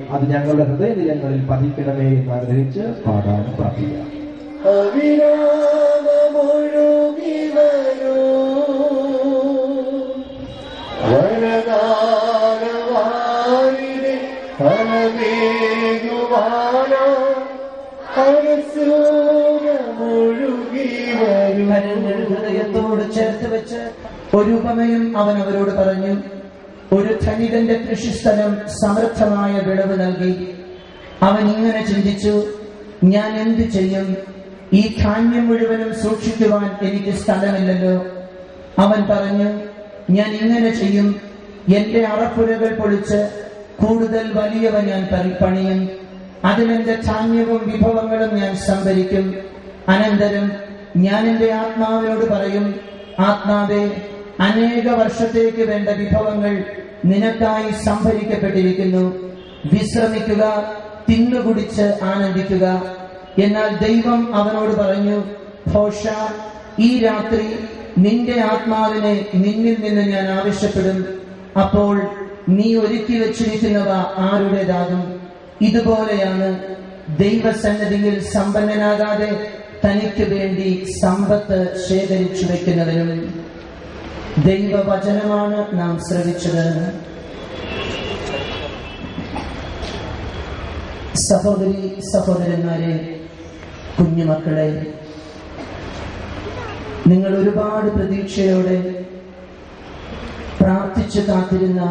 അത് ഞങ്ങളുടെ ഹൃദയങ്ങളിൽ പതിക്കണമേ എന്ന് ആഗ്രഹിച്ച് പാടാൻ പ്രാർത്ഥിക്കാം. ഹൃദയത്തോട് ചേർത്ത് വെച്ച് ഒരു ഉപമയും അവൻ അവരോട് പറഞ്ഞു. ഒരു ധനികന്റെ കൃഷിസ്ഥലം സമൃദ്ധമായ വിളവ് നൽകി. അവൻ ഇങ്ങനെ ചിന്തിച്ചു, ഞാൻ എന്ത് ചെയ്യും? ഈ ധാന്യം മുഴുവനും സൂക്ഷിക്കുവാൻ എനിക്ക് സ്ഥലമില്ലല്ലോ. അവൻ പറഞ്ഞു, ഞാൻ ഇങ്ങനെ ചെയ്യും, എന്റെ അറപ്പുരകൾ പൊളിച്ച് കൂടുതൽ വലിയവ ഞാൻ പണിയും. അതിലെന്റെ ധാന്യവും വിഭവങ്ങളും ഞാൻ സംഭരിക്കും. അനന്തരം ഞാൻ എന്റെ ആത്മാവിനോട് പറയും, ആത്മാവേ, അനേക വർഷത്തേക്ക് വേണ്ട വിഭവങ്ങൾ നിനക്കായി സംഭരിക്കപ്പെട്ടിരിക്കുന്നു. വിശ്രമിക്കുക, തിന്നുകുടിച്ച് ആനന്ദിക്കുക. എന്നാൽ ദൈവം അവനോട് പറഞ്ഞു, ഭോഷ, ഈ രാത്രി നിന്റെ ആത്മാവിനെ നിന്നിൽ നിന്ന് ഞാൻ ആവശ്യപ്പെടും. അപ്പോൾ നീ ഒരുക്കി വച്ചിരിക്കുന്നവ ആരുടേതാകും? ഇതുപോലെയാണ് ദൈവസന്നിധിയിൽ സമ്പന്നനാകാതെ തനിക്ക് വേണ്ടി സമ്പത്ത് ശേഖരിച്ചു വെക്കുന്നവനും. ദൈവവചനമാണ് നാം ശ്രവിച്ചത്. സഹോദരി സഹോദരന്മാരെ, കുഞ്ഞുമക്കളെ, നിങ്ങൾ ഒരുപാട് പ്രതീക്ഷയോടെ പ്രാർത്ഥിച്ചു കാത്തിരുന്ന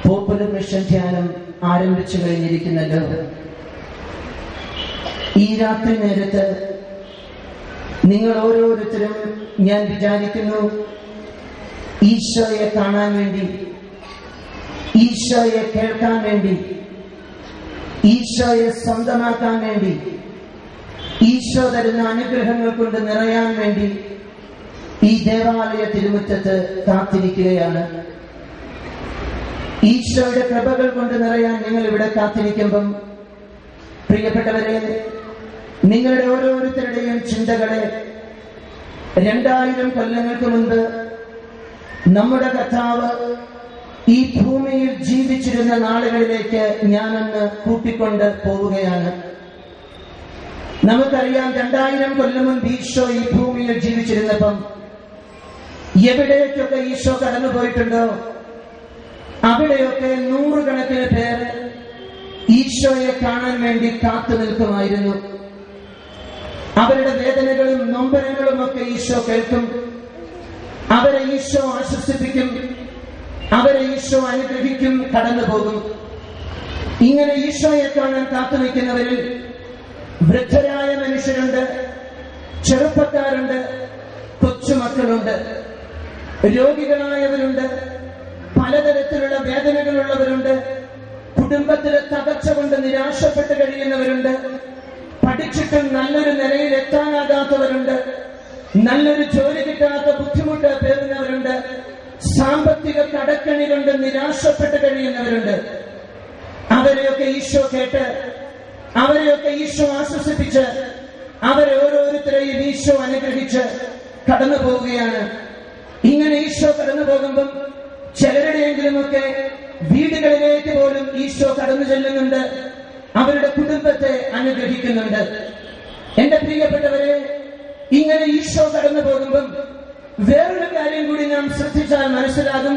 പോപ്പുലർ മിഷൻ ധ്യാനം ആരംഭിച്ചു കഴിഞ്ഞിരിക്കുന്നല്ലോ. ഈ രാത്രി നേരത്ത് നിങ്ങൾ ഓരോരുത്തരും, ഞാൻ വിചാരിക്കുന്നു, ഈശോയെ കാണാൻ വേണ്ടി, ഈശോയെ കേൾക്കാൻ വേണ്ടി, ഈശോയെ സ്വന്തമാക്കാൻ വേണ്ടി, ഈശോ തരുന്ന അനുഗ്രഹങ്ങൾ കൊണ്ട് നിറയാൻ വേണ്ടി ഈ ദേവാലയ തിരുമുറ്റത്ത് കാത്തിരിക്കുകയാണ്. ഈശോയുടെ കൃപകൾ കൊണ്ട് നിറയാൻ നിങ്ങൾ ഇവിടെ കാത്തിരിക്കുമ്പം, പ്രിയപ്പെട്ടവരെ, നിങ്ങളുടെ ഓരോരുത്തരുടെയും ചിന്തകളെ 2000 കൊല്ലങ്ങൾക്ക് മുൻപ് നമ്മുടെ കർത്താവ് ഈ ഭൂമിയിൽ ജീവിച്ചിരുന്ന നാളുകളിലേക്ക് ഞാനൊന്ന് കൂട്ടിക്കൊണ്ട് പോവുകയാണ്. നമുക്കറിയാം, 2000 കൊല്ലം മുൻപ് ഈശോ ഈ ഭൂമിയിൽ ജീവിച്ചിരുന്നപ്പം എവിടേക്കൊക്കെ ഈശോ കടന്നുപോയിട്ടുണ്ടോ അവിടെയൊക്കെ 100 കണക്കിന് പേർ ഈശോയെ കാണാൻ വേണ്ടി കാത്തു നിൽക്കുമായിരുന്നു. അവരുടെ വേദനകളും നൊമ്പരങ്ങളും ഒക്കെ ഈശോ കേൾക്കും. അവരെ ഈശോ ആശ്വസിപ്പിക്കും, അവരെ ഈശോ അനുഗ്രഹിക്കും, കടന്നു പോകും. ഇങ്ങനെ ഈശോയെ കാണാൻ കാത്തു നിൽക്കുന്നവരിൽ വൃദ്ധരായ മനുഷ്യരുണ്ട്, ചെറുപ്പക്കാരുണ്ട്, കൊച്ചുമക്കളുണ്ട്, രോഗികളായവരുണ്ട്, പലതരത്തിലുള്ള വേദനകളുള്ളവരുണ്ട്, കുടുംബത്തിലെ തകർച്ച കൊണ്ട് നിരാശപ്പെട്ട് കഴിയുന്നവരുണ്ട്, പഠിച്ചിട്ടും നല്ലൊരു നിലയിൽ എത്താനാകാത്തവരുണ്ട്, നല്ലൊരു ജോലി കിട്ടാത്ത ബുദ്ധിമുട്ട് പേറുന്നവരുണ്ട്, സാമ്പത്തിക കടക്കണി കൊണ്ട് നിരാശപ്പെട്ട് കഴിയുന്നവരുണ്ട്. അവരെയൊക്കെ ഈശോ കേട്ട്, അവരെയൊക്കെ ഈശോ ആശ്വസിപ്പിച്ച്, അവരെ ഓരോരുത്തരെയും ഈശോ അനുഗ്രഹിച്ച് കടന്നു പോവുകയാണ്. ഇങ്ങനെ ഈശോ കടന്നു പോകുമ്പം ചിലരുടെയെങ്കിലുമൊക്കെ വീടുകളിലേക്ക് പോലും ഈശോ കടന്നു ചെല്ലുന്നുണ്ട്, അവരുടെ കുടുംബത്തെ അനുഗ്രഹിക്കുന്നുണ്ട്. എന്റെ പ്രിയപ്പെട്ടവരെ, ഇങ്ങനെ ഈശോ കടന്നു പോകുമ്പം വേറൊരു കാര്യം കൂടി നാം ശ്രദ്ധിച്ചാൽ മനസ്സിലാകും.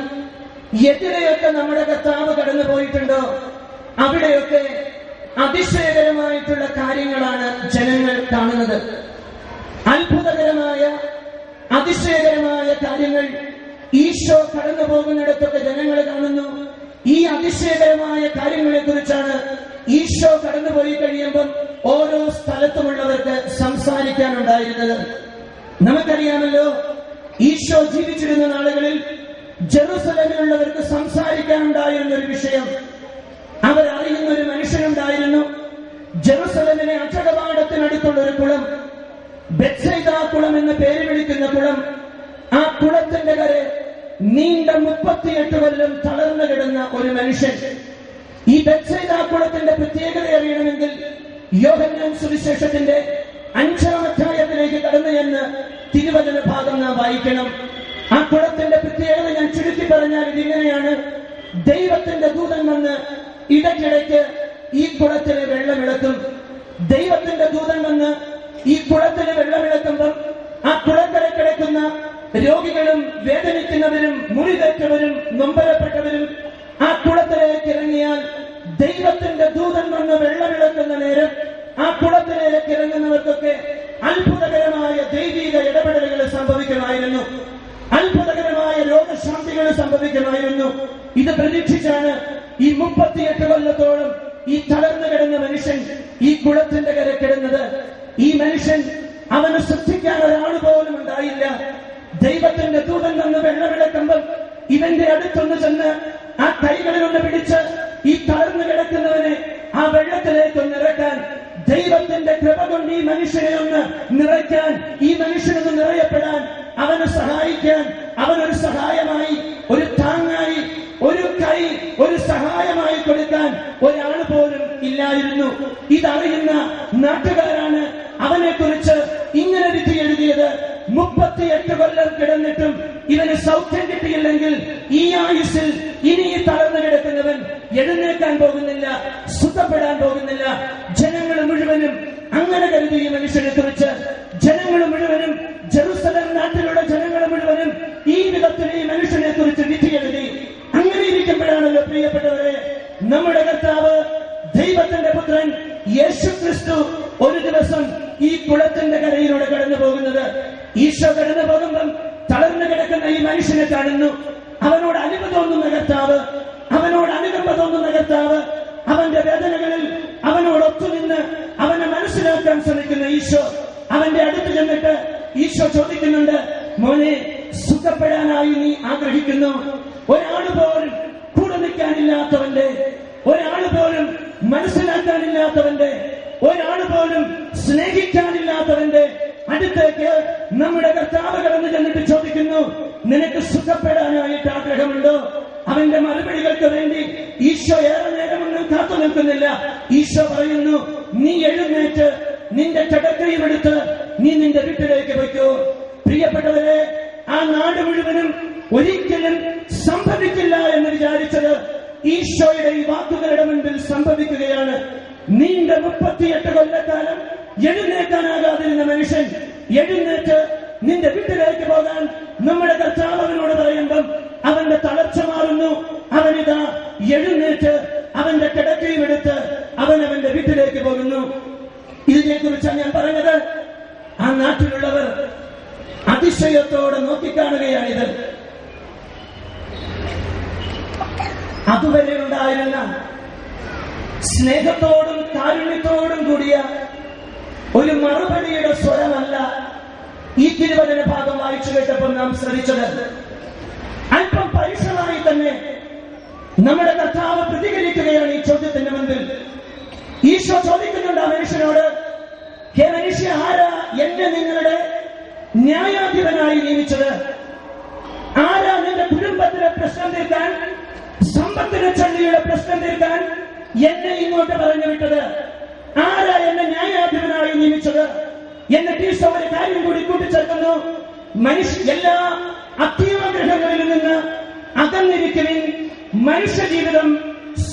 എതിരെയൊക്കെ നമ്മുടെ കർത്താവ് കടന്നു പോയിട്ടുണ്ടോ അവിടെയൊക്കെ അതിശയകരമായിട്ടുള്ള കാര്യങ്ങളാണ് ജനങ്ങൾ കാണുന്നത്. അത്ഭുതകരമായ, അതിശയകരമായ കാര്യങ്ങൾ ഈശോ കടന്നു പോകുന്നിടത്തൊക്കെ ജനങ്ങൾ കാണുന്നു. ഈ അതിശയകരമായ കാര്യങ്ങളെ കുറിച്ചാണ് ഈശോ കടന്നുപോയി കഴിയുമ്പം ഓരോ സ്ഥലത്തുമുള്ളവർക്ക് സംസാരിക്കാനുണ്ടായിരുന്നത്. നമുക്കറിയാമല്ലോ, ഈശോ ജീവിച്ചിരുന്ന നാളുകളിൽ ജെറുസലേമിലുള്ളവർക്ക് സംസാരിക്കാനുണ്ടായിരുന്ന ഒരു വിഷയം, അവരറിയുന്ന ഒരു മനുഷ്യനുണ്ടായിരുന്നു. ജെറുസലേമിലെ അറ്റകവാടത്തിനടുത്തുള്ള ഒരു കുളം, ബെത്സൈദാ കുളം എന്ന് പേര് വിളിക്കുന്ന കുളം, ആ കുളത്തിന്റെ കര നീണ്ട 38 കൊല്ലം തളർന്നു കിടന്ന ഒരു മനുഷ്യൻ. ഈ ബെത്സൈദാ കുളത്തിന്റെ പ്രത്യേകത അറിയണമെങ്കിൽ യോഹന്നാൻ സുവിശേഷത്തിന്റെ 5-ാം അധ്യായത്തിലേക്ക് കടന്നു എന്ന് തിരുവചന ഭാഗം നാം വായിക്കണം. ആ കുളത്തിന്റെ പ്രത്യേകത ഞാൻ ചുരുക്കി പറഞ്ഞാൽ ഇതിങ്ങനെയാണ്: ദൈവത്തിന്റെ ദൂതൻ വന്ന് ഇടയ്ക്കിടയ്ക്ക് ഈ കുളത്തിലെ വെള്ളമിളക്കും. ദൈവത്തിന്റെ ദൂതൻ വന്ന് ഈ കുളത്തിലെ വെള്ളമിളക്കുമ്പോൾ ആ കുളക്കര കിടക്കുന്ന രോഗികളും വേദനിക്കുന്നവരും മുറിവേറ്റവരും നൊമ്പരപ്പെട്ടവരും ആ കുളത്തിലേക്ക് ഇറങ്ങിയാൽ ദൈവത്തിന്റെ ദൂതൻ വന്ന് വെള്ളമിളക്കുന്ന നേരം ആ കുളത്തിലേക്ക് ഇറങ്ങുന്നവർക്കൊക്കെ അത്ഭുതകരമായ ദൈവിക ഇടപെടലുകൾ സംഭവിക്കുമായിരുന്നു. അത്ഭുതകരമായ രോഗശാന്തികൾ സംഭവിക്കുമായിരുന്നു. ഇത് പ്രതീക്ഷിച്ചാണ് ഈ 38 കൊല്ലത്തോളം ഈ തളർന്നു കിടന്ന മനുഷ്യൻ ഈ കുളത്തിന്റെ കര കിടന്നത്. ഈ മനുഷ്യൻ അവന് ശ്രദ്ധിക്കാൻ ഒരാൾ പോലും ഉണ്ടായില്ല. ദൈവത്തിന്റെ ദൂതൻ വന്ന് വെള്ളമിളക്കുമ്പോൾ ഇവന്റെ അടുത്തൊന്ന് ചെന്ന് ആ കൈകളിലൊന്ന് പിടിച്ച് ഈ തളർന്നു കിടക്കുന്നവനെ ആ വെള്ളത്തിലേക്കൊന്ന് ഇറക്കാൻ, ദൈവത്തിന്റെ കൃപ കൊണ്ട് ഈ മനുഷ്യനെ ഒന്ന് നിറയ്ക്കാൻ, ഈ മനുഷ്യനൊന്ന് നിറയപ്പെടാൻ, അവനെ സഹായിക്കാൻ, അവനൊരു സഹായമായി, ഒരു താങ്ങായി, ഒരു കൈ, ഒരു സഹായമായി കൊടുക്കാൻ ഒരാൾ പോലും ഇല്ലായിരുന്നു. ഇതറിയുന്ന നാട്ടുകാരാണ് അവനെ കുറിച്ച് ഇങ്ങനെ വിധി എഴുതിയത്. 38 കൊല്ലം കിടന്നിട്ടും ഇവന് സൗഖ്യം കിട്ടിയില്ലെങ്കിൽ ഈ ആയുസ്സിൽ ഇനി ഈ തളർന്നു കിടക്കുന്നവൻ എഴുന്നേക്കാൻ പോകുന്നില്ല, സുഖപ്പെടാൻ പോകുന്നില്ല. ജനങ്ങൾ മുഴുവനും അങ്ങനെ കരുതി ഈ മനുഷ്യനെ കുറിച്ച്. ജനങ്ങൾ മുഴുവനും, ജെറുസലേം നാട്ടിലുള്ള ജനങ്ങൾ മുഴുവനും ഈ വിധത്തിൽ ഈ മനുഷ്യനെ കുറിച്ച് വിധി എഴുതി. അങ്ങനെ ഇരിക്കുമ്പോഴാണല്ലോ പ്രിയപ്പെട്ടവരെ, നമ്മുടെ കർത്താവ് ദൈവത്തിന്റെ പുത്രൻ യേശുക്രിസ്തു ഒരു ദിവസം ഈ കുളത്തിന്റെ കരയിലൂടെ കടന്നു പോകുന്നത്. ഈശോ കടന്നു പോകുമ്പം തളർന്നു കിടക്കുന്ന ഈ മനുഷ്യനെ കാണുന്നു. അവനോട് അലിവ് തോന്നുന്ന കർത്താവ്, അവനോട് അനുകമ്പ തോന്നുന്ന കർത്താവ്, അവന്റെ വേദനകളിൽ അവനോട് ഒത്തുനിന്ന് അവനെ മനസ്സിലാക്കാൻ ശ്രമിക്കുന്ന ഈശോ അവന്റെ അടുത്ത് ചെന്നിട്ട് ഈശോ ചോദിക്കുന്നുണ്ട്, മോനെ, സുഖപ്പെടാനായി നീ ആഗ്രഹിക്കുന്നു? ഒരാൾ പോലും കൂടെ നിൽക്കാനില്ലാത്തവന്റെ, ഒരാൾ പോലും മനസ്സിലാക്കാനില്ലാത്തവന്റെ, ഒരാൾ പോലും സ്നേഹിക്കാനില്ലാത്തവന്റെ അടുത്തേക്ക് നമ്മുടെ കർത്താവ് കടന്നു ചെന്നിട്ട് ചോദിക്കുന്നു, നിനക്ക് സുഖപ്പെടാനായിട്ട് ആഗ്രഹമുണ്ടോ? അവന്റെ മറുപടികൾക്ക് വേണ്ടി ഈശോ ഏറെ നേരമൊന്നും കാത്തു നിൽക്കുന്നില്ല. ഈശോ പറയുന്നു, നീ എഴുന്നേറ്റ് നിന്റെ കിടക്കയും എടുത്ത് നീ നിന്റെ വീട്ടിലേക്ക് പോയിക്കോ. പ്രിയപ്പെട്ടവരെ, ആ നാട് മുഴുവനും ഒരിക്കലും സംഭവിക്കില്ല എന്ന് വിചാരിച്ചത് ഈശോയുടെ ഈ വാക്കുകളുടെ മുൻപിൽ സംഭവിക്കുകയാണ്. നീണ്ട 38 കൊല്ലക്കാലം എഴുന്നേക്കാനാകാതിരുന്ന മനുഷ്യൻ എഴുന്നേറ്റ് നിന്റെ വീട്ടിലേക്ക് പോകാൻ നമ്മുടെ കർത്താവ് അവനോട് പറയുമ്പം അവന്റെ തളർച്ച മാറുന്നു. അവനിതാ എഴുന്നേറ്റ് അവന്റെ കിടക്കയും എടുത്ത് അവന്റെ വീട്ടിലേക്ക് പോകുന്നു. ഇതിനെക്കുറിച്ചാണ് ഞാൻ പറഞ്ഞത്. ആ നാട്ടിലുള്ളവർ അതിശയത്തോടെ നോക്കിക്കാണുകയാണിത്. അതുവരെ ഉണ്ടായിരുന്ന സ്നേഹത്തോടും കാരുണ്യത്തോടും കൂടിയ ഒരു മറുപടിയുടെ സ്വരമല്ല ഈ തിരുവചന ഭാഗം വായിച്ചു കേട്ടപ്പോൾ നാം ശ്രദ്ധിച്ചത്. അല്പം പരുഷമായി തന്നെ നമ്മുടെ കർത്താവ് പ്രതികരിക്കുകയാണ് ഈ ചോദ്യത്തിന്റെ മുൻപിൽ. ഈശോ ചോദിക്കുന്നുണ്ട് ആ മനുഷ്യനോട്, ഹേ മനുഷ്യ, ആരാ എന്നെ നിങ്ങളുടെ ന്യായാധിപനായി നിയമിച്ചത്? ആരാ നിന്റെ കുടുംബത്തിലെ പ്രശ്നം തീർക്കാൻ, സമ്പത്തിലെ ചള്ളിയുടെ പ്രശ്നം തീർക്കാൻ എന്നെ ഇങ്ങോട്ട് പറഞ്ഞു വിട്ടത്? ആരാ എന്നെ ന്യായാധിപനായി നിയമിച്ചത്? എന്നിട്ട് ഈശോ ഒരു കാര്യം കൂടി കൂട്ടിച്ചേർക്കുന്നു, എല്ലാ അത്യാഗ്രഹങ്ങളിൽ നിന്ന് അകന്നിരിക്കുവിൻ. മനുഷ്യ ജീവിതം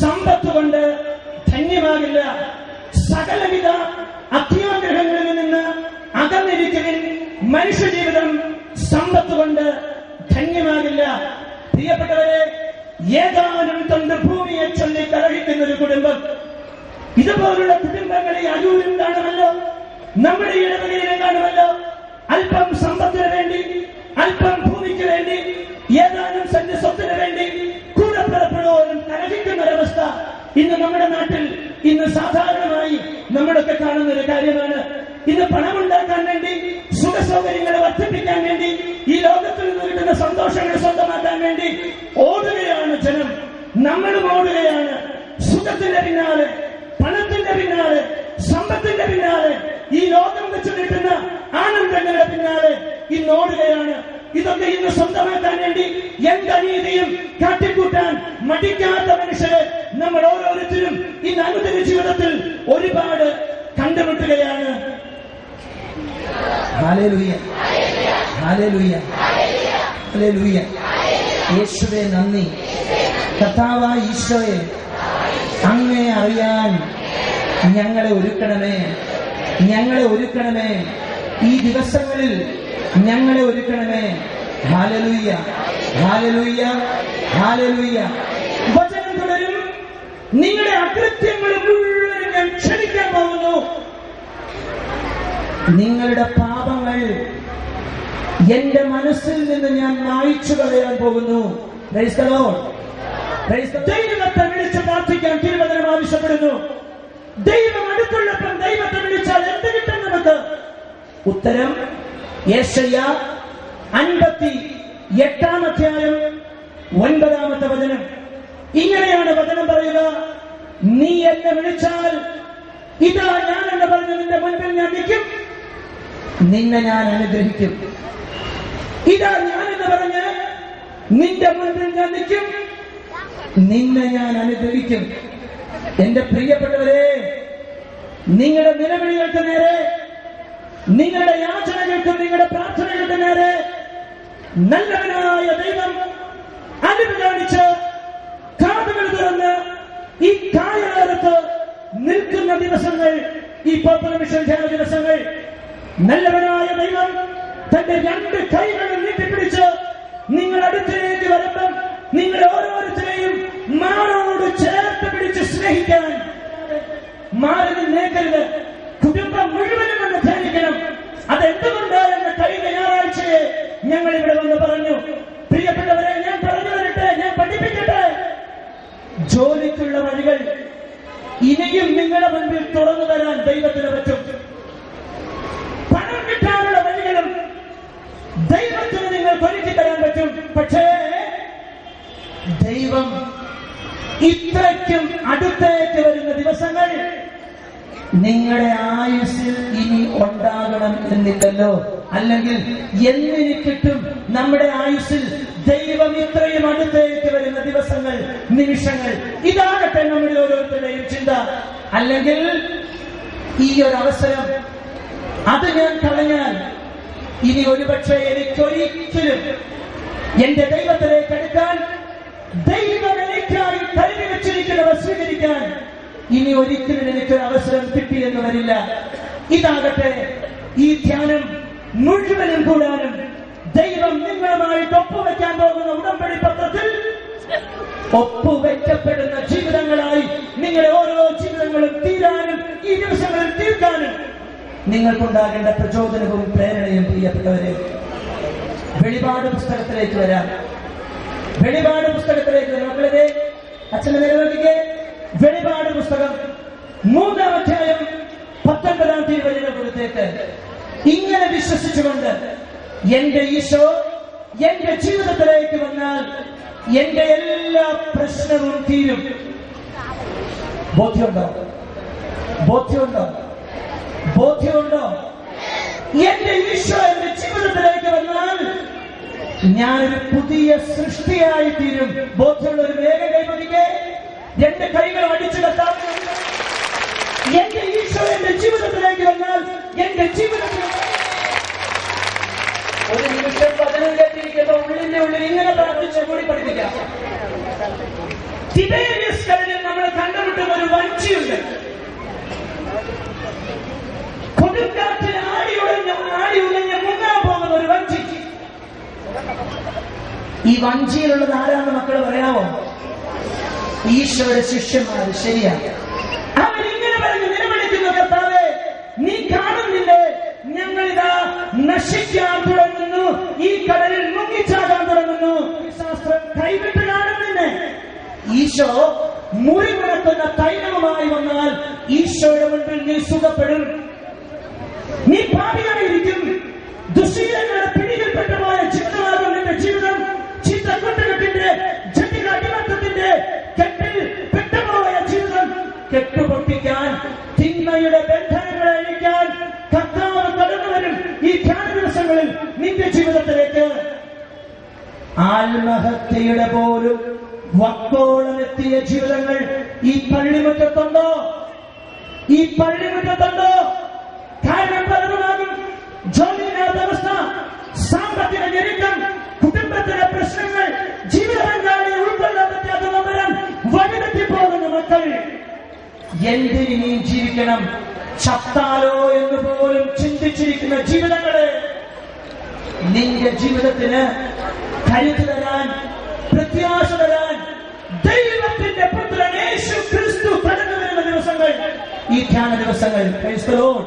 സമ്പത്ത് കൊണ്ട് ധന്യമാകില്ല. സകലവിധ അത്യാഗ്രഹങ്ങളിൽ നിന്ന് അകന്നിരിക്കുവിൻ. മനുഷ്യ ജീവിതം സമ്പത്ത് കൊണ്ട് ധന്യമാകില്ല. പ്രിയപ്പെട്ടവരെ, ഏതാനും തൊണ്ട് ഭൂമിയെ ചൊല്ലി കലഹിക്കുന്ന ഒരു കുടുംബം, ഇതുപോലുള്ള കുടുംബങ്ങളെ അരൂരും കാണുമല്ലോ, നമ്മുടെ ഇടവകയിലും കാണുമല്ലോ. അല്പം സമ്പത്തിന് വേണ്ടി, അല്പം ഭൂമിക്ക് വേണ്ടി, ഏതാനും സെന്റ് സ്വത്തിന് വേണ്ടി കൂടപ്പിറപ്പുകളോടും കലഹിക്കുന്ന ഒരവസ്ഥ ഇന്ന് നമ്മുടെ നാട്ടിൽ ഇന്ന് സാധാരണമായി നമ്മളൊക്കെ കാണുന്ന ഒരു കാര്യമാണ്. ഇന്ന് പണമുണ്ടാക്കാൻ വേണ്ടി, സുഖസൗകര്യങ്ങളെ വർദ്ധിപ്പിക്കാൻ വേണ്ടി, ഈ ലോകത്തിൽ നിന്ന് കിട്ടുന്ന സന്തോഷങ്ങൾ സ്വന്തമാക്കാൻ വേണ്ടി ഓടുകയാണ് ജനം. നമ്മളും ഓടുകയാണ്. സുഖത്തിന്റെ പിന്നാലെ, പണത്തിന്റെ പിന്നാലെ, സമ്പത്തിന്റെ പിന്നാലെ, ഈ ലോകം വെച്ച് കിട്ടുന്ന ആനന്ദങ്ങളുടെ പിന്നാലെ ഇന്ന് ഓടുകയാണ്. ഇതൊക്കെ ഇന്ന് സ്വന്തമാക്കാൻ വേണ്ടി എന്തനീതിയും കാട്ടിക്കൂട്ടാൻ മടിക്കാത്ത മനുഷ്യരെ നമ്മൾ ഓരോരുത്തരും ഇന്ന് അനുദിന ജീവിതത്തിൽ ഒരുപാട് കണ്ടുമുട്ടുകയാണ്. Hallelujah, hallelujah, hallelujah. യേശുവേ നന്ദി. കർത്താവായ ഈശോയെ അങ്ങേ അറിയാൻ ഞങ്ങളെ ഒരുക്കണമേ, ഞങ്ങളെ ഒരുക്കണമേ. ഈ ദിവസങ്ങളിൽ ഞങ്ങളെ ഒരുക്കണമേ. Hallelujah, hallelujah, hallelujah. വചനം തുടരും. നിങ്ങളുടെ അകൃത്യങ്ങൾ മുഴുവൻ ഞാൻ ക്ഷമിക്കാൻ പോകുന്നു. നിങ്ങളുടെ പാപങ്ങൾ എന്റെ മനസ്സിൽ നിന്ന് ഞാൻ മായ്ച്ചു കളയാൻ പോകുന്നു. Praise the Lord. ദൈവത്തെ വിളിച്ച് പ്രാർത്ഥിക്കാൻ തിരുവചനം ആവശ്യപ്പെടുന്നു. ദൈവം അടുത്തുള്ളപ്പോൾ ദൈവത്തെ വിളിച്ചാൽ എന്ത് കിട്ടും നമുക്ക്? ഉത്തരം യെശയ്യാ 58-ാം അധ്യായം 9-ാമത്തെ വചനം. ഇങ്ങനെയാണ് വചനം പറയുക: നീ എന്നെ വിളിച്ചാൽ ഇതാ ഞാൻ എന്ന് പറഞ്ഞ് നിന്റെ മുൻപിൽ ഞാൻ നിൽക്കും, നിന്നെ ഞാൻ അനുഗ്രഹിക്കും. ഇതാ ഞാൻ എന്ന് പറഞ്ഞ് നിന്റെ മുൻപിൽ ഞാൻ നിൽക്കും, നിന്നെ ഞാൻ അനുഗ്രഹിക്കും. എന്റെ പ്രിയപ്പെട്ടവരെ, നിങ്ങളുടെ നിലവിളികൾക്ക് നേരെ, നിങ്ങളുടെ യാചനകൾക്കും നിങ്ങളുടെ പ്രാർത്ഥനകൾക്ക് നേരെ നല്ലവനായ ദൈവം അനുമതി കാണിച്ച് കാതുകൾ തുറന്ന് ഈ കായലോരത്ത് നിൽക്കുന്ന ദിവസങ്ങൾ, ഈ പർപ്പന മിഷൻ ധ്യാന ദിവസങ്ങൾ, നല്ലവനായ ദൈവം തന്റെ 2 കൈകളും നീട്ടിപ്പിടിച്ച് നിങ്ങൾ അടുത്തേക്ക് വരുമ്പം നിങ്ങൾ ഓരോരുത്തരെയും മാറോട് ചേർത്ത് പിടിച്ച് സ്നേഹിക്കാൻ മാറി നിന്നേക്കരുത്. കുടുംബം മുഴുവനും ഒന്ന് ധ്യാനിക്കണം. അതെന്തുകൊണ്ട് എന്ന് കഴിഞ്ഞ ഞായറാഴ്ചയെ ഞങ്ങൾ ഇവിടെ വന്ന് പറഞ്ഞു. പ്രിയപ്പെട്ടവരെ, ഞാൻ പറഞ്ഞു തരട്ടെ, ഞാൻ പഠിപ്പിക്കട്ടെ. ജോലിക്കുള്ള വഴികൾ ഇനിയും നിങ്ങളുടെ മുൻപിൽ തുറന്നു തരാൻ ദൈവത്തിന് പറ്റും. പണം കിട്ടാനുള്ള വഴികളും ദൈവത്തിന് നിങ്ങൾക്ക് ഒരുക്കി തരാൻ പറ്റും. പക്ഷേ ദൈവം ഇത്രയ്ക്കും അടുത്തേക്ക് വരുന്ന ദിവസങ്ങൾ നിങ്ങളുടെ ആയുസ്സിൽ ഇനി ഉണ്ടാകണം എന്നില്ലല്ലോ. അല്ലെങ്കിൽ എന്നിനി കിട്ടും നമ്മുടെ ആയുസ്സിൽ ദൈവം ഇത്രയും അടുത്തേക്ക് വരുന്ന ദിവസങ്ങൾ, നിമിഷങ്ങൾ? ഇതാകട്ടെ നമ്മുടെ ഓരോരുത്തരുടെയും ചിന്ത. അല്ലെങ്കിൽ ഈ ഒരു അവസരം അത് ഞാൻ കളഞ്ഞാൽ ഇനി ഒരുപക്ഷെ എനിക്കൊരിക്കലും എന്റെ ദൈവത്തിലേക്ക് അടുക്കാൻ, ദൈവം എനിക്കായി കരുതി വെച്ചിരിക്കുന്നവ സ്വീകരിക്കാൻ ഇനി ഒരിക്കലും എനിക്കൊരു അവസരം കിട്ടിയെന്ന് വരില്ല. ഇതാകട്ടെ ഈ ധ്യാനം മുഴുവനും കൂടാനും ദൈവം നിങ്ങളുമായിട്ട് ഒപ്പുവെക്കാൻ പോകുന്ന ഉടമ്പടി പത്രത്തിൽ ഒപ്പുവെക്കപ്പെടുന്ന ജീവിതങ്ങളായി നിങ്ങളുടെ ഓരോ ജീവിതങ്ങളും തീരാനും ഈ ദിവസങ്ങളിൽ തീർക്കാനും നിങ്ങൾക്കുണ്ടാകേണ്ട പ്രചോദനവും പ്രേരണയും. പ്രിയപ്പെട്ടവരെ, വെളിപാട് പുസ്തകത്തിലേക്ക് വരാം. വെളിപാട് പുസ്തകത്തിലേക്ക് മക്കളെ അച്ഛനെ നിലനിർത്തിക്കെ. വെളിപാട് പുസ്തകം 3-ാം അധ്യായം 19-ാം തിരുവചനം കൊടുത്തേക്ക്. ഇങ്ങനെ വിശ്വസിച്ചുകൊണ്ട് എന്റെ ഈശോ എന്റെ ജീവിതത്തിലേക്ക് വന്നാൽ എന്റെ എല്ലാ പ്രശ്നവും തീരും. ബോധ്യമുണ്ടോ? ബോധ്യമുണ്ടോ? ബോധ്യമുണ്ടോ? എന്റെ ഈശോ എന്റെ ജീവിതത്തിലേക്ക് വന്നാൽ ഞാനൊരു പുതിയ സൃഷ്ടിയായി തീരും. ബോധ്യമുള്ള ഒരു വേഗം കൈവരിക്കെ. 2 കൈകൾ അടിച്ചു കത്താം. എന്റെ ഈശോ എന്റെ ജീവിതത്തിലേക്ക് വന്നാൽ എന്റെ ജീവിതത്തിൽ ഒരു നിമിഷം വചനം കേട്ടിരിക്കുന്ന ഉള്ളിന്റെ ഉള്ളിൽ ഇങ്ങനെ പ്രാർത്ഥിച്ച് കൂടി പഠിപ്പിക്കാം. തിബേരിയസ് കടലിൽ നമ്മൾ കണ്ടുമുട്ടുന്ന ഒരു വഞ്ചിയുണ്ട്. കൊടുങ്കാറ്റിൽ ആടി ഉലഞ്ഞ് മുങ്ങാൻ പോകുന്ന ഒരു വഞ്ചി. ഈ വഞ്ചിയിലുള്ളത് ആരാന്ന് മക്കൾ പറയാമോ? ഈശോയുടെ ശിഷ്യന്മാര്. ശരിയാണ്. അവരിങ്ങനെ പറഞ്ഞ് നിലവിളിക്കുന്നു: കർത്താവേ, നീ കാണുന്നില്ലേ, ഞങ്ങളിതാ നശിക്കാൻ തുടങ്ങുന്നു, ഈ കടലിൽ മുങ്ങിച്ചാകാൻ തുടങ്ങുന്നു. ശാസ്ത്രം കൈവിട്ട് കാണുന്നില്ലേ? ഈശോ മുറിമുറക്കുന്ന തൈലവുമായി വന്നാൽ ഈശോയുടെ മുൻപിൽ നീ സുഖപ്പെടും. നീ പാപിയായിരിക്കും. ദുശീലങ്ങളുടെ പിടികൾപ്പെട്ട പോയ ചിത്രമാകും നിന്റെ ജീവിതം. ചിത്രക്കുട്ടുകെട്ടിന്റെ ജനികാടിമത്തത്തിന്റെ കെട്ടിൽ പെട്ടുപോയ ജീവിതം കെട്ടുപൊട്ടിക്കാൻ, തിന്മയുടെ ബന്ധനങ്ങളെ അഴിക്കാൻ കർത്താവ് കടന്നു വരും ഈ ധ്യാന ദിവസങ്ങളിൽ നിന്റെ ജീവിതത്തിലേക്ക്. ആത്മഹത്യയുടെ പോലും വക്കോളമെത്തിയ ജീവിതങ്ങൾ ഈ പള്ളിമുറ്റത്തുണ്ടോ? ഈ പള്ളിമുറ്റത്തുണ്ടോ? കാരണം പലതുമാകും. ജോലിയില്ലാത്ത അവസ്ഥ, സാമ്പത്തിക ഞെരുക്കം, കുടുംബത്തിലെ പ്രശ്നങ്ങൾ, ജീവിത പങ്കാളിയെ ഉൾക്കൊള്ളാൻ പറ്റാത്ത നമ്പരം വഴിതെറ്റിപ്പോകുന്ന മക്കൾ എന്തിനീ ജീവിക്കണം, ചത്താലോ എന്ന് പോലും ചിന്തിച്ചിരിക്കുന്ന ജീവിതങ്ങളെ നിന്റെ ജീവിതത്തിന് കരുത്ത് തരാൻ, പ്രത്യാശ തരാൻ ദൈവത്തിന്റെ പുത്രൻ യേശു ക്രിസ്തു കടന്നു വരുന്ന ദിവസങ്ങൾ ഈ ധ്യാന ദിവസങ്ങൾ. Praise the Lord.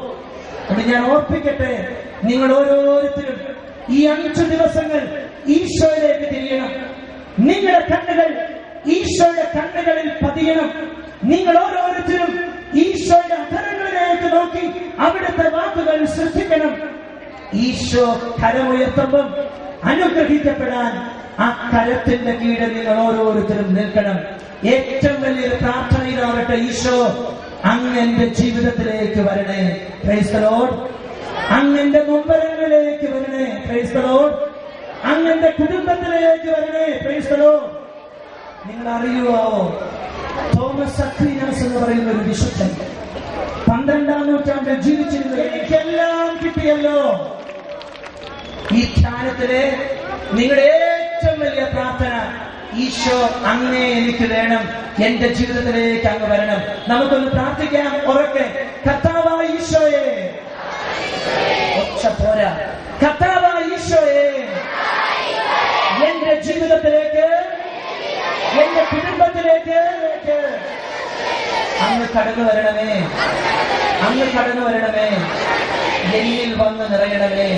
അത് ഞാൻ ഓർപ്പിക്കട്ടെ, നിങ്ങൾ ഓരോരുത്തരും ഈ 5 ദിവസങ്ങൾ ഈശോയിലേക്ക് തിരിയണം. നിങ്ങളുടെ കണ്ണുകൾ ഈശോയുടെ കണ്ണുകളിൽ പതിയണം. നിങ്ങൾ ഓരോരുത്തരും ഈശോയുടെ അധരങ്ങളിലേക്ക് നോക്കി അവിടുത്തെ വാക്കുകൾ ശ്രദ്ധിക്കണം. ഈശോ കരമുയർത്തുമ്പം അനുഗ്രഹിക്കപ്പെടാൻ ആ കരത്തിന്റെ കീഴിൽ നിങ്ങൾ ഓരോരുത്തരും നിൽക്കണം. ഏറ്റവും വലിയൊരു പ്രാർത്ഥനയിലാവട്ടെ, ഈശോ അങ്ങ് എന്റെ ജീവിതത്തിലേക്ക് വരണേ. Praise the Lord. അങ്ങ് എന്റെ നൊമ്പരങ്ങളിലേക്ക് വരണേ. Praise the Lord. അങ്ങ് എന്റെ കുടുംബത്തിലേക്ക് വരണേ. Praise the Lord. നിങ്ങൾ അറിയുവോ, തോമസ് അക്വീനാസ് എന്ന് പറയുന്ന ഒരു വിശുദ്ധൻ 12-ാം നൂറ്റാണ്ടിൽ ജീവിച്ചിരുന്നു. എനിക്കെല്ലാം കിട്ടിയല്ലോ. ഈ ധ്യാനത്തിലെ നിങ്ങളുടെ ഏറ്റവും വലിയ പ്രാർത്ഥന, ഈശോ അങ്ങേ എനിക്ക് വേണം, എന്റെ ജീവിതത്തിലേക്ക് അങ്ങ് വരണം. നമുക്കൊന്ന് പ്രാർത്ഥിക്കാം ഉറക്കെ. കർത്താവായ ഈശോയെ, ഒച്ച പോരാ, കർത്താവായ ഈശോയെ, എന്റെ ജീവിതത്തിലേക്ക്, എന്റെ കുടുംബത്തിലേക്ക് അങ്ങ് കടന്നു വരണമേ, അങ്ങ് കടന്നു വരണമേ, എന്നിൽ വന്ന് നിറയണമേ.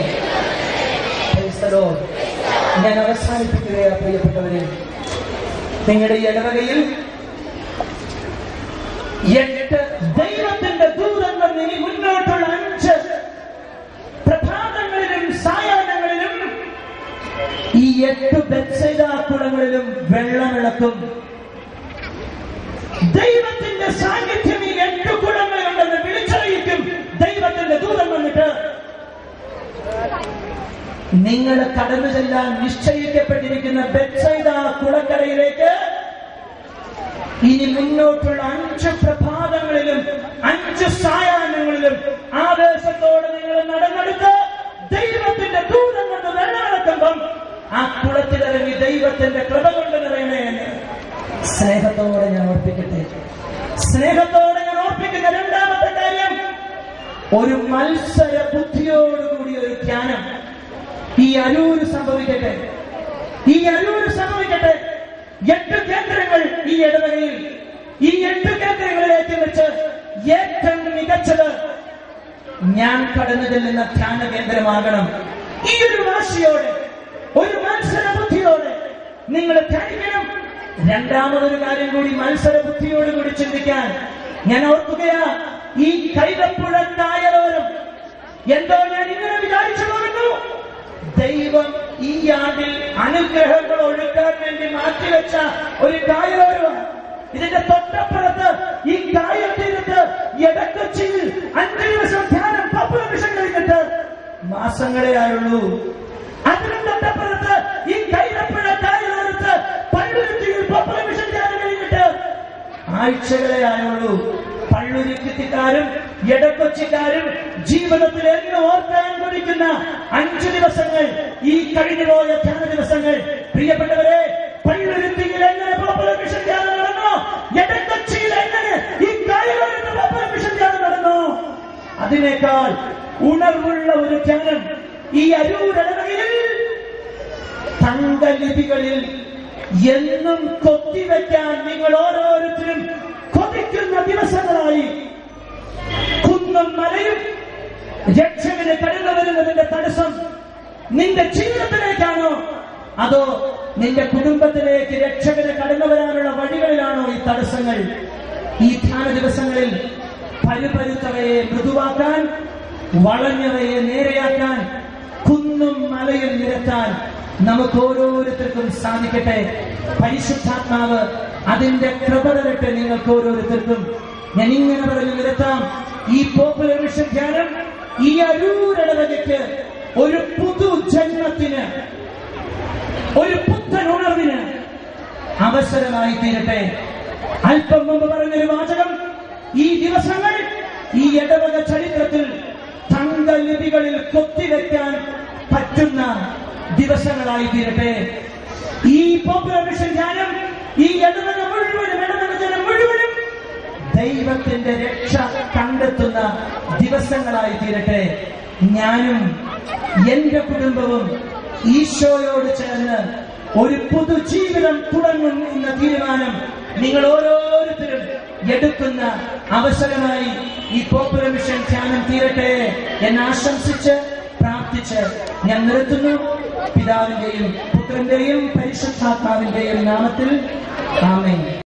ഞാൻ അവസാനിപ്പിക്കുകയാണ് പ്രിയപ്പെട്ടവരെ. നിങ്ങളുടെ ഈ ഇടവകയിൽ 8 ദൈവത്തിന്റെ ദൂതന്മാർ ഇനി മുന്നോട്ടുള്ള 5 പ്രഭാതങ്ങളിലും സായാഹ്നങ്ങളിലും ഈ 8 ബെത്സൈദ കുളങ്ങളിലും വെള്ളമിളക്കും. ദൈവത്തിന്റെ സാന്നിധ്യം ഈ 8 കുളങ്ങളിലുണ്ടെന്ന് വിളിച്ചറിയിക്കും ദൈവത്തിന്റെ ദൂതൻ വന്നിട്ട്. നിങ്ങൾ കടന്നു ചെല്ലാൻ നിശ്ചയിക്കപ്പെട്ടിരിക്കുന്ന ബെത്സൈദ കുളക്കരയിലേക്ക് ഇനി മുന്നോട്ടുള്ള 5 പ്രഭാതങ്ങളിലും 5 സായാഹ്നങ്ങളിലും ആവേശത്തോടെ നിങ്ങൾ നടന്നെടുത്ത് ദൈവത്തിന്റെ ദൂതൻ കൊണ്ട് വെള്ളമിളക്കുമ്പം ആ കുളത്തിലിറങ്ങി ദൈവത്തിന്റെ കൃപ കൊണ്ട് നിറയണേ എന്ന് സ്നേഹത്തോടെ ഞാൻ ഓർപ്പിക്കട്ടെ. സ്നേഹത്തോടെ ഞാൻ ഓർപ്പിക്കുന്ന രണ്ടാമത്തെ കാര്യം, ഒരു മത്സര ബുദ്ധിയോടുകൂടി ഒരു ധ്യാനം ഈ അരൂര് സംഭവിക്കട്ടെ. ഈ അരൂര് സംഭവിക്കട്ടെ. 8 കേന്ദ്രങ്ങൾ ഈ ഇടവകയിൽ, ഈ 8 കേന്ദ്രങ്ങളിലേക്ക് വെച്ച് ഏറ്റവും മികച്ചത് ഞാൻ കടന്നു ചെല്ലുന്ന ധ്യാന കേന്ദ്രമാകണം. ഈ ഒരു വാശിയോടെ, ഒരു മത്സര ബുദ്ധിയോടെ നിങ്ങൾ ധ്യാനിക്കണം. രണ്ടാമതൊരു കാര്യം കൂടി മത്സര ബുദ്ധിയോടുകൂടി ചിന്തിക്കാൻ ഞാൻ ഓർക്കുകയാ. ഈ കൈതപ്പുഴ കായലോരം എന്തോ ഞാൻ ഇങ്ങനെ വിചാരിച്ചു പോകുന്നു, ദൈവം ഈ ആണ്ടിൽ അനുഗ്രഹങ്ങൾ ഒഴുക്കാൻ വേണ്ടി മാറ്റിവെച്ച ഒരു കായലോരമാണ്. ഇതിന്റെ തൊട്ടപ്പുറത്ത് ഈ കായൽ തീരത്ത് എടക്കൊച്ചിയിൽ 5 ദിവസം ധ്യാനം പപ്പുലമിഷൻ കഴിഞ്ഞിട്ട് മാസങ്ങളെ ആയുള്ളൂ. അതിനും തൊട്ടപ്പുറത്ത് ഈ കൈതപ്പുഴ കായലോരത്ത് പള്ളുരുത്തിയിൽ പപ്പുലമിഷൻ ധ്യാനം കഴിഞ്ഞിട്ട് ആഴ്ചകളെ ആയുള്ളൂ. പള്ളുരുത്തിക്കാരും എടക്കൊച്ചിക്കാരും ജീവിതത്തിൽ എന്നും ഓർക്കാൻ കൊതിക്കുന്ന 5 ദിവസങ്ങൾ, ഈ കഴിഞ്ഞുപോയ ധ്യാന ദിവസങ്ങൾ. പ്രിയപ്പെട്ടവരെ, പള്ളുരുത്തിയിൽ എങ്ങനെ പപ്പുലമിഷൻ ധ്യാനം നടന്നോ, എടക്കൊച്ചിയിൽ എങ്ങനെ ഈ കായലോരത്ത് പപ്പുലമിഷൻ ധ്യാനം നടന്നോ, അതിനേക്കാൾ ഉണർവുള്ള ഒരു ധ്യാനം ഈ അരൂരിടവകയിൽ തങ്കലിപികളിൽ എന്നും കൊത്തിവെക്കാൻ നിങ്ങൾ ഓരോരുത്തരും കൊതിക്കുന്ന ദിവസങ്ങളായി. കുന്നും മലയും രക്ഷകന് കടന്നു വരുന്നതിന്റെ തടസ്സം നിന്റെ ജീവിതത്തിലേക്കാണോ, അതോ നിന്റെ കുടുംബത്തിലേക്ക് രക്ഷകന് കടന്നു വരാനുള്ള വഴികളിലാണോ ഈ തടസ്സങ്ങൾ? ഈ ധ്യാന ദിവസങ്ങളിൽ പരുപരുത്തവയെ മൃദുവാക്കാൻ, വളഞ്ഞവയെ നേരെയാക്കാൻ, കുന്നും മലയും നിരത്താൻ നമുക്ക് ഓരോരുത്തർക്കും സാധിക്കട്ടെ. പരിശുദ്ധാത്മാവ് അതിന്റെ കൃപ തരട്ടെ നിങ്ങൾക്ക് ഓരോരുത്തർക്കും. ഞാൻ ഇങ്ങനെ പറഞ്ഞു നിരത്താം. ഈ പോപ്പുലർ മിഷൻ ധ്യാനം ഈ അരൂരിടവകയ്ക്ക് ഒരു പുതുജന്മത്തിന്, ഒരു പുത്തൻ ഉണർവിന് അവസരമായി തീരട്ടെ. അല്പം മുമ്പ് പറഞ്ഞൊരു വാചകം, ഈ ദിവസങ്ങൾ ഈ ഇടവക ചരിത്രത്തിൽ തങ്കലിപികളിൽ കൊത്തിവെക്കാൻ പറ്റുന്ന ദിവസങ്ങളായി തീരട്ടെ. ഈ പോപ്പുലർ മിഷൻ ധ്യാനം ഈ ഇടവക മുഴുവനും, ഇടവക ജനം മുഴുവനും ദൈവത്തിന്റെ രക്ഷ കണ്ടെത്തുന്ന ദിവസങ്ങളായി തീരട്ടെ. ഞാനും എന്റെ കുടുംബവും ഈശോയോട് ചേർന്ന് ഒരു പുതുജീവിതം തുടങ്ങും എന്ന തീരുമാനം നിങ്ങൾ ഓരോരുത്തരും എടുക്കുന്ന അവസരമായി ഈ പോപ്പുലർ മിഷൻ ധ്യാനം തീരട്ടെ എന്ന് ആശംസിച്ച് പ്രാർത്ഥിച്ച് ഞാൻ നിർത്തുന്നു. പിതാവിന്റെയും പുത്രന്റെയും പരിശുദ്ധാത്മാവിന്റെയും നാമത്തിൽ ആമേൻ.